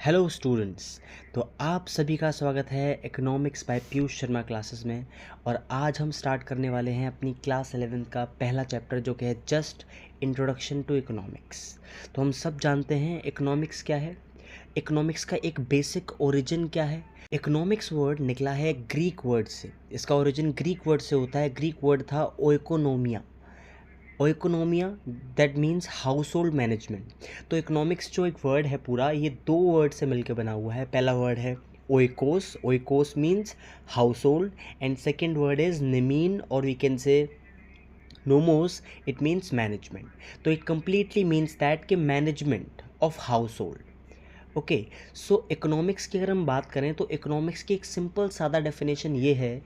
Hello students. तो आप सभी का स्वागत है economics by Piyush Sharma classes में। और आज हम स्टार्ट करने वाले हैं अपनी क्लास 11th का पहला चैप्टर जो कि है जस्ट इंट्रोडक्शन टू इकोनॉमिक्स। तो हम सब जानते हैं इकोनॉमिक्स क्या है, इकोनॉमिक्स का एक बेसिक ओरिजिन क्या है। इकोनॉमिक्स वर्ड निकला है ग्रीक वर्ड से, इसका ओरिजिन ग्रीक वर्ड से होता है। ग्रीक वर्ड था oikonomia. Oikonomia that means household management. तो इकोनॉमिक्स जो एक वर्ड है पूरा, ये दो वर्ड से मिलकर बना हुआ है। पहला वर्ड है oikos, oikos means household, and second word is nemein और we can say nomos, it means management. तो इट कंप्लीटली मीन्स दैट कि management of household. Okay, so economics की अगर हम बात करें तो इकोनॉमिक्स की एक सिंपल सादा डेफिनेशन ये है।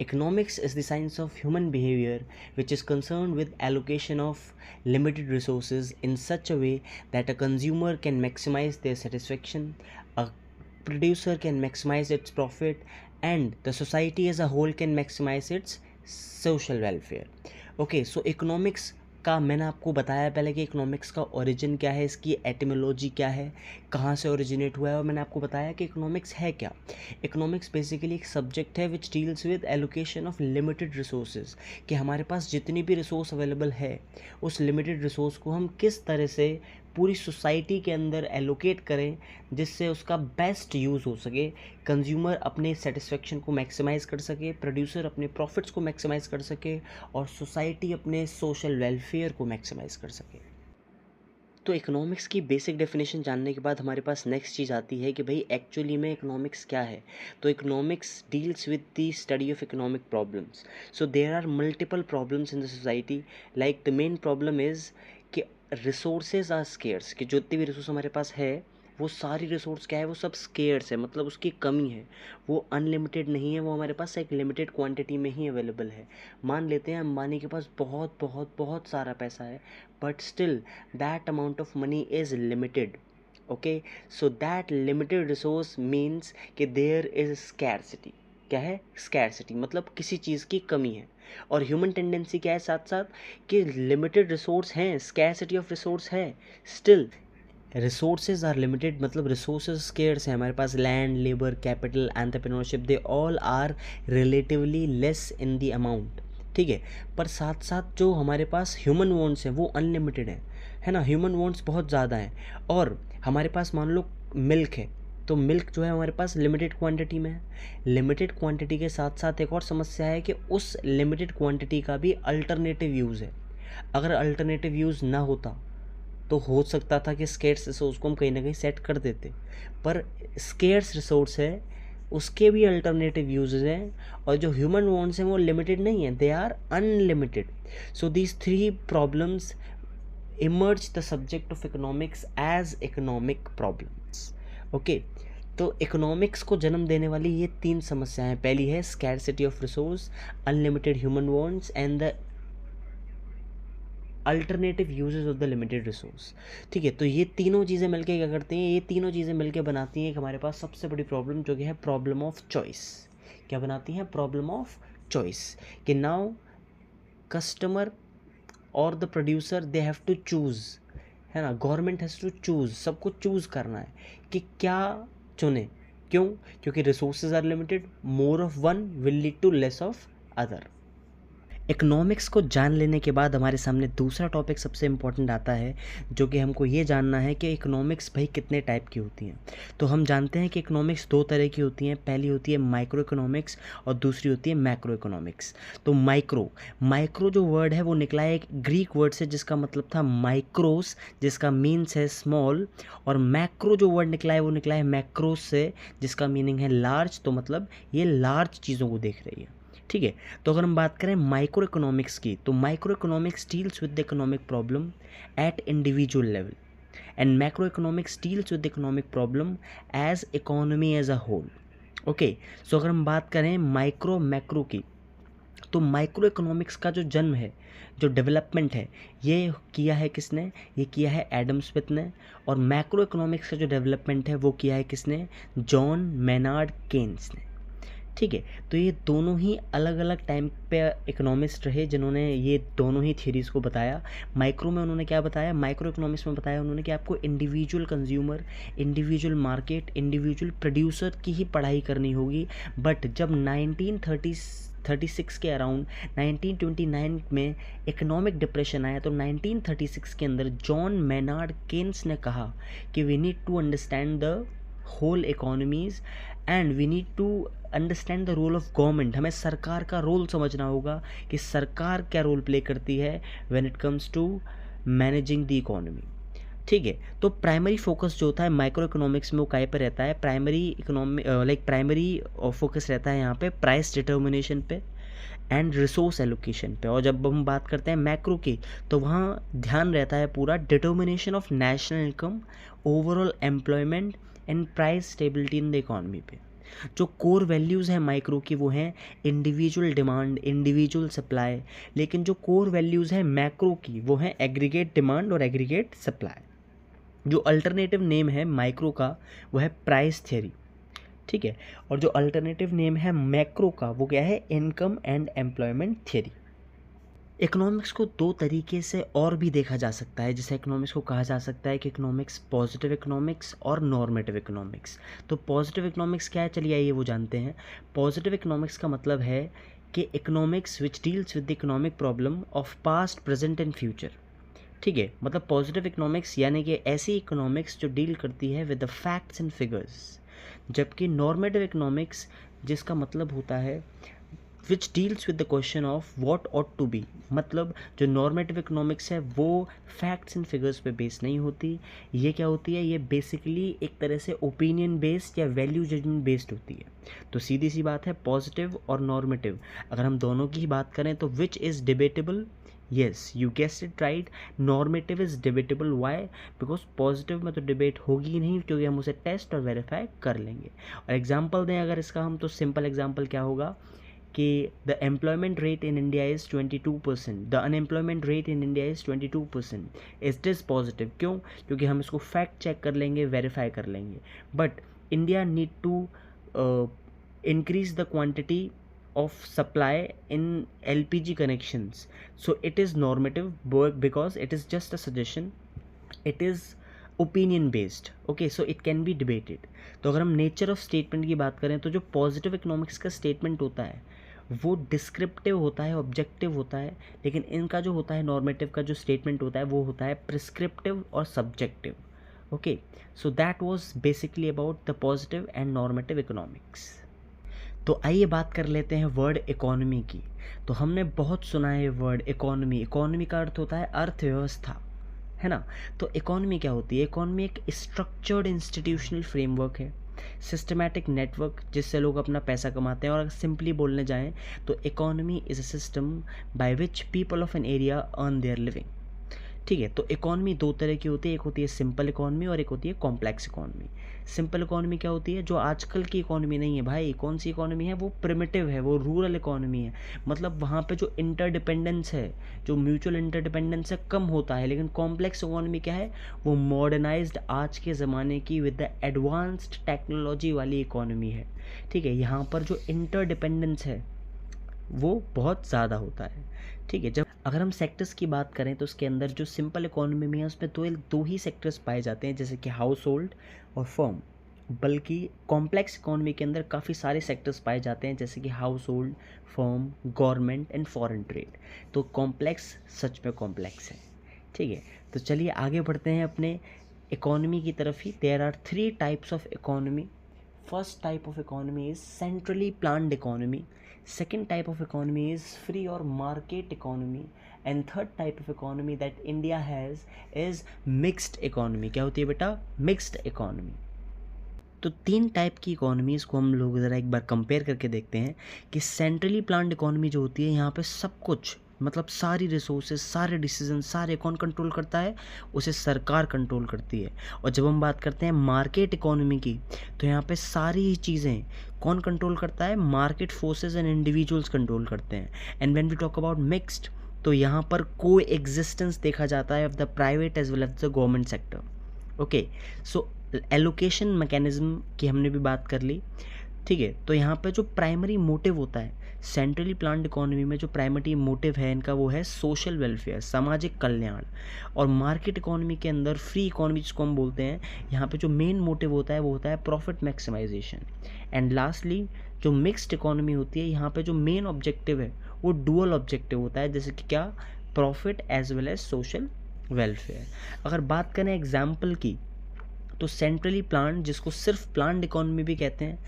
Economics is the science of human behavior which is concerned with allocation of limited resources in such a way that a consumer can maximize their satisfaction, a producer can maximize its profit, and the society as a whole can maximize its social welfare. Okay, so economics का मैंने आपको बताया पहले कि economics का origin क्या है, इसकी एटिमोलॉजी क्या है, कहाँ से ओरिजिनेट हुआ है, और मैंने आपको बताया कि इकोनॉमिक्स है क्या। इकोनॉमिक्स बेसिकली एक सब्जेक्ट है which deals with allocation of limited resources, कि हमारे पास जितनी भी रिसोर्स अवेलेबल है उस लिमिटेड रिसोर्स को हम किस तरह से पूरी सोसाइटी के अंदर एलोकेट करें जिससे उसका बेस्ट यूज़ हो सके। कंज्यूमर अपने सेटिस्फेक्शन को मैक्सिमाइज़ कर सके, प्रोड्यूसर अपने प्रॉफिट्स को मैक्सिमाइज़ कर सके, और सोसाइटी अपने सोशल वेलफेयर को मैक्सिमाइज़ कर सके। तो इकोनॉमिक्स की बेसिक डेफिनेशन जानने के बाद हमारे पास नेक्स्ट चीज़ आती है कि भाई एक्चुअली में इकोनॉमिक्स क्या है। तो economics deals with the study of economic problems. So there are multiple problems in the society. Like the main problem is कि रिसोर्सेज आर स्केर्स, कि जितनी भी रिसोर्स हमारे पास है वो सारी रिसोर्स क्या है, वो सब स्केर्स है, मतलब उसकी कमी है। वो अनलिमिटेड नहीं है, वो हमारे पास एक लिमिटेड क्वांटिटी में ही अवेलेबल है। मान लेते हैं अंबानी के पास बहुत बहुत बहुत सारा पैसा है, but still that amount of money is limited. Okay, so that limited resource means कि there is scarcity. क्या है scarcity? मतलब किसी चीज़ की कमी है। और ह्यूमन टेंडेंसी क्या है साथ साथ कि लिमिटेड रिसोर्स हैं, स्कैरसिटी ऑफ रिसोर्स है, स्टिल रिसोर्सेज आर लिमिटेड, मतलब रिसोर्सेज स्केर्स हैं। हमारे पास land, labour, capital, entrepreneurship, they all are relatively less in the amount. ठीक है, पर साथ साथ जो हमारे पास ह्यूमन वॉन्ट्स हैं वो अनलिमिटेड है ना। ह्यूमन वॉन्ट्स बहुत ज़्यादा हैं। और हमारे पास मान लो मिल्क है, तो मिल्क जो है हमारे पास लिमिटेड क्वांटिटी में है। लिमिटेड क्वांटिटी के साथ साथ एक और समस्या है कि उस लिमिटेड क्वांटिटी का भी अल्टरनेटिव यूज़ है। अगर अल्टरनेटिव यूज़ ना होता तो हो सकता था कि स्केर्स रिसोर्स को हम कहीं ना कहीं सेट कर देते, पर स्केर्स रिसोर्स है उसके भी अल्टरनेटिव यूजेस हैं, और जो ह्यूमन वॉन्ट्स हैं वो लिमिटेड नहीं है, they are unlimited. So these three problems emerge the subject of economics as economic problems. Okay, तो इकोनॉमिक्स को जन्म देने वाली ये तीन समस्याएं, पहली है scarcity of resource, unlimited human wants, and the alternative uses of the limited resource. ठीक है, तो ये तीनों चीज़ें मिलके क्या करती हैं, ये तीनों चीज़ें मिलके बनाती हैं कि हमारे पास सबसे बड़ी प्रॉब्लम जो कि है प्रॉब्लम ऑफ चॉइस। क्या बनाती हैं? Problem of choice. कि नाउ कस्टमर और the producer they have to choose, है ना। गवर्नमेंट हैज़ टू चूज़, सबको चूज़ करना है कि क्या चुने। क्यों? क्योंकि resources are limited, more of one will lead to less of other. Economics को जान लेने के बाद हमारे सामने दूसरा टॉपिक सबसे इम्पॉर्टेंट आता है, जो कि हमको ये जानना है कि इकोनॉमिक्स भाई कितने टाइप की होती हैं। तो हम जानते हैं कि इकोनॉमिक्स दो तरह की होती हैं, पहली होती है माइक्रो इकोनॉमिक्स और दूसरी होती है मैक्रो इकोनॉमिक्स। तो माइक्रो जो वर्ड है वो निकला है एक ग्रीक वर्ड से जिसका मतलब था माइक्रोस, जिसका मीन्स है स्मॉल, और मैक्रो जो वर्ड निकला है वो निकला है मैक्रोस से जिसका मीनिंग है लार्ज। तो मतलब ये लार्ज चीज़ों को देख रही है। ठीक है, तो अगर हम बात करें माइक्रो इकोनॉमिक्स की, तो microeconomics deals with the economic problem at individual level, and macro economics deals with the economic problem as economy as a whole. Okay, so अगर हम बात करें माइक्रो मैक्रो की, तो माइक्रो इकोनॉमिक्स का जो जन्म है, जो डेवलपमेंट है, ये किया है किसने? ये किया है एडम स्मिथ ने। और मैक्रो इकोनॉमिक्स का जो डेवलपमेंट है वो किया है किसने? जॉन मेनार्ड केन्स ने। ठीक है। तो ये दोनों ही अलग अलग टाइम पे इकोनॉमिस्ट रहे जिन्होंने ये दोनों ही थ्योरीज़ को बताया। माइक्रो में उन्होंने क्या बताया, माइक्रो इकोनॉमिक्स में बताया उन्होंने कि आपको individual consumer, individual market, individual producer की ही पढ़ाई करनी होगी। बट जब 1936 के अराउंड 1929 में इकोनॉमिक डिप्रेशन आया तो 1936 के अंदर जॉन मेनार्ड केन्स ने कहा कि we need to understand the whole economies and we need to understand the role of government. हमें सरकार का रोल समझना होगा कि सरकार क्या रोल प्ले करती है when it comes to managing the economy. ठीक है। तो प्राइमरी फोकस जो होता है माइक्रो इकोनॉमिक्स में वो काय पे रहता है, प्राइमरी इकोनॉमी प्राइमरी फोकस रहता है यहाँ पे प्राइस डिटर्मिनेशन पे एंड रिसोर्स एलोकेशन पे। और जब हम बात करते हैं मैक्रो की तो वहाँ ध्यान रहता है पूरा determination of national income, overall employment and price stability in the economy पे। जो कोर वैल्यूज़ हैं माइक्रो की वो हैं इंडिविजुअल डिमांड, इंडिविजुअल सप्लाई, लेकिन जो कोर वैल्यूज़ हैं मैक्रो की वो हैं एग्रीगेट डिमांड और एग्रीगेट सप्लाई। जो अल्टरनेटिव नेम है माइक्रो का वो है प्राइस थ्योरी। ठीक है। और जो अल्टरनेटिव नेम है मैक्रो का वो क्या है, income and employment theory. Economics को दो तरीके से और भी देखा जा सकता है। जैसे इकोनॉमिक्स को कहा जा सकता है कि इकोनॉमिक्स पॉजिटिव इकोनॉमिक्स और नॉर्मेटिव इकोनॉमिक्स। तो पॉजिटिव इकोनॉमिक्स क्या है, चलिए आइए वो जानते हैं। पॉजिटिव इकोनॉमिक्स का मतलब है कि economics which deals with the economic problem of past, present and future. ठीक है। मतलब पॉजिटिव इकोनॉमिक्स यानी कि ऐसी इकोनॉमिक्स जो डील करती है with the facts and figures, जबकि नॉर्मेटिव इकोनॉमिक्स जिसका मतलब होता है which deals with the question of what ought to be. मतलब जो नॉर्मेटिव इकोनॉमिक्स है वो फैक्ट्स एंड फिगर्स पे बेस नहीं होती। ये क्या होती है, ये बेसिकली एक तरह से ओपिनियन बेस्ड या वैल्यू जजमेंट बेस्ड होती है। तो सीधी सी बात है पॉजिटिव और नॉर्मेटिव अगर हम दोनों की ही बात करें तो which is debatable, yes you guess it right, normative is debatable. Why? Because positive में तो डिबेट होगी ही नहीं क्योंकि हम उसे टेस्ट और वेरीफाई कर लेंगे। और एग्जाम्पल दें अगर इसका हम, तो सिंपल एग्जाम्पल क्या होगा कि the employment rate in India is 22%, the unemployment rate in India is 22%। It is positive. क्यों? क्योंकि हम इसको फैक्ट चेक कर लेंगे, वेरीफाई कर लेंगे। But India need to increase the quantity of supply in LPG connections, so it is normative because it is just a suggestion, it is opinion based, okay, so it can be debated। तो अगर हम nature of statement की बात करें तो जो positive economics का statement होता है वो डिस्क्रिप्टिव होता है, ऑब्जेक्टिव होता है, लेकिन इनका जो होता है नॉर्मेटिव का जो स्टेटमेंट होता है वो होता है प्रिस्क्रिप्टिव और subjective. Okay, so that was basically about the positive and normative economics. तो आइए बात कर लेते हैं वर्ड इकोनॉमी की। तो हमने बहुत सुना है वर्ड इकोनॉमी। इकोनॉमी का अर्थ होता है अर्थव्यवस्था, है ना। तो इकोनॉमी क्या होती है? इकोनॉमी एक स्ट्रक्चर्ड इंस्टीट्यूशनल फ्रेमवर्क है, सिस्टमैटिक नेटवर्क जिससे लोग अपना पैसा कमाते हैं। और अगर सिंपली बोलने जाएं तो economy is a system by which people of an area earn their living. ठीक है। तो इकोनॉमी दो तरह की होती है, एक होती है सिंपल इकोनॉमी और एक होती है कॉम्प्लेक्स इकोनॉमी। सिंपल इकोनॉमी क्या होती है? जो आजकल की इकोनॉमी नहीं है भाई। कौन सी इकोनॉमी है? वो प्रिमिटिव है, वो रूरल इकोनॉमी है। मतलब वहाँ पे जो इंटरडिपेंडेंस है, जो म्यूचुअल इंटरडिपेंडेंस है, कम होता है। लेकिन कॉम्प्लेक्स इकोनॉमी क्या है? वो मॉडर्नाइज्ड आज के ज़माने की विद द एडवांस्ड टेक्नोलॉजी वाली इकोनॉमी है। ठीक है। यहाँ पर जो इंटरडिपेंडेंस है वो बहुत ज़्यादा होता है। ठीक है। जब अगर हम सेक्टर्स की बात करें तो उसके अंदर जो सिंपल इकोनॉमी में है उसमें दो ही सेक्टर्स पाए जाते हैं, जैसे कि हाउस होल्ड और फर्म। बल्कि कॉम्प्लेक्स इकोनॉमी के अंदर काफ़ी सारे सेक्टर्स पाए जाते हैं, जैसे कि house hold, firm, government and foreign trade. तो कॉम्प्लेक्स सच में कॉम्प्लेक्स है। ठीक है। तो चलिए आगे बढ़ते हैं अपने इकोनॉमी की तरफ ही। There are 3 types of economy. First type of economy is centrally planned economy, second type of economy is free or market economy, and third type of economy that India has is mixed economy। क्या होती है बेटा? mixed economy। तो 3 type की economies को हम लोग ज़रा एक बार कंपेयर करके देखते हैं कि सेंट्रली प्लान्ड इकोनॉमी जो होती है यहाँ पे सब कुछ, मतलब सारी रिसोर्सेज, सारे डिसीजन, सारे कौन कंट्रोल करता है? उसे सरकार कंट्रोल करती है। और जब हम बात करते हैं मार्केट इकोनॉमी की तो यहाँ पे सारी ही चीज़ें कौन कंट्रोल करता है? Market forces and individuals control करते हैं। And when we talk about mixed तो यहाँ पर को एग्जिस्टेंस देखा जाता है of the private as well as the government sector. Okay, so allocation mechanism की हमने भी बात कर ली। ठीक है। तो यहाँ पे जो प्राइमरी मोटिव होता है सेंट्रली प्लान्ड इकोनॉमी में, जो प्राइमरी मोटिव है इनका वो है सोशल वेलफेयर, सामाजिक कल्याण। और मार्केट इकोनॉमी के अंदर, फ्री इकोनॉमी जिसको हम बोलते हैं, यहाँ पे जो मेन मोटिव होता है वो होता है प्रॉफिट मैक्सिमाइजेशन। एंड लास्टली जो मिक्स्ड इकोनॉमी होती है, यहाँ पे जो मेन ऑब्जेक्टिव है वो डुअल ऑब्जेक्टिव होता है, जैसे कि क्या, profit as well as social welfare. अगर बात करें एग्जाम्पल की, तो सेंट्रली प्लान्ड, जिसको सिर्फ प्लान्ड इकोनॉमी भी कहते हैं,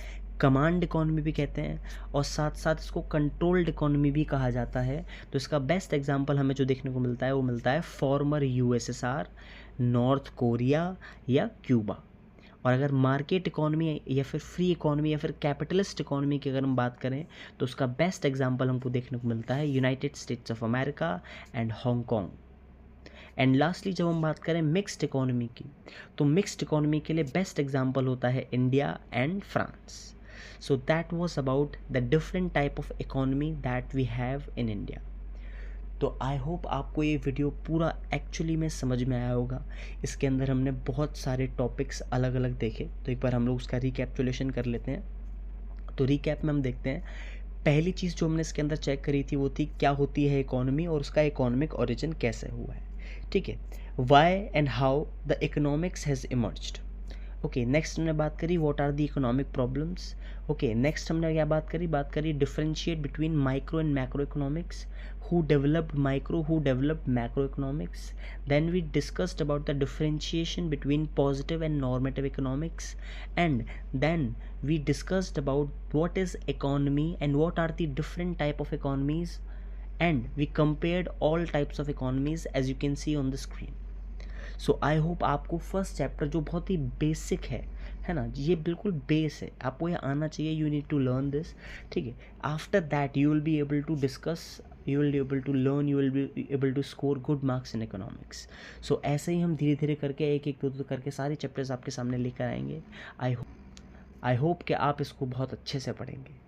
कमांड इकोनॉमी भी कहते हैं, और साथ साथ इसको कंट्रोल्ड इकोनॉमी भी कहा जाता है। तो इसका बेस्ट एग्जांपल हमें जो देखने को मिलता है वो मिलता है फॉर्मर यूएसएसआर, नॉर्थ कोरिया या क्यूबा। और अगर मार्केट इकोनॉमी या फिर फ्री इकोनॉमी या फिर कैपिटलिस्ट इकोनॉमी की अगर हम बात करें, तो उसका बेस्ट एग्जांपल हमको देखने को मिलता है United states of America and Hong Kong. And lastly जब हम बात करें मिक्स्ड इकोनॉमी की, तो मिक्स्ड इकोनॉमी के लिए बेस्ट एग्जांपल होता है India and France. So that was about the different type of economy that we have in India. तो आई होप आपको ये वीडियो पूरा एक्चुअली में समझ में आया होगा। इसके अंदर हमने बहुत सारे टॉपिक्स अलग अलग देखे, तो एक बार हम लोग उसका रिकैप्चुलेशन कर लेते हैं। तो रिकैप में हम देखते हैं, पहली चीज़ जो हमने इसके अंदर चेक करी थी वो थी क्या होती है इकोनॉमी और उसका इकोनॉमिक ओरिजिन कैसे हुआ है। ठीक है, why and how the economics has emerged. Okay, next हमने बात करी what are the economic problems. Okay, next हमने क्या बात करी differentiate between micro and macro economics, who developed micro, who developed macroeconomics. Then we discussed about the differentiation between positive and normative economics, and then we discussed about what is economy and what are the different type of economies, and we compared all types of economies as you can see on the screen. So I hope आपको first chapter जो बहुत ही basic है ना, ये बिल्कुल base है, आपको ये आना चाहिए, you need to learn this. ठीक है, after that you will be able to discuss, you will be able to learn, you will be able to score good marks in economics. So ऐसे ही हम धीरे धीरे करके एक एक दो दो करके सारे चैप्टर्स आपके सामने लेकर आएंगे। आई होप कि आप इसको बहुत अच्छे से पढ़ेंगे।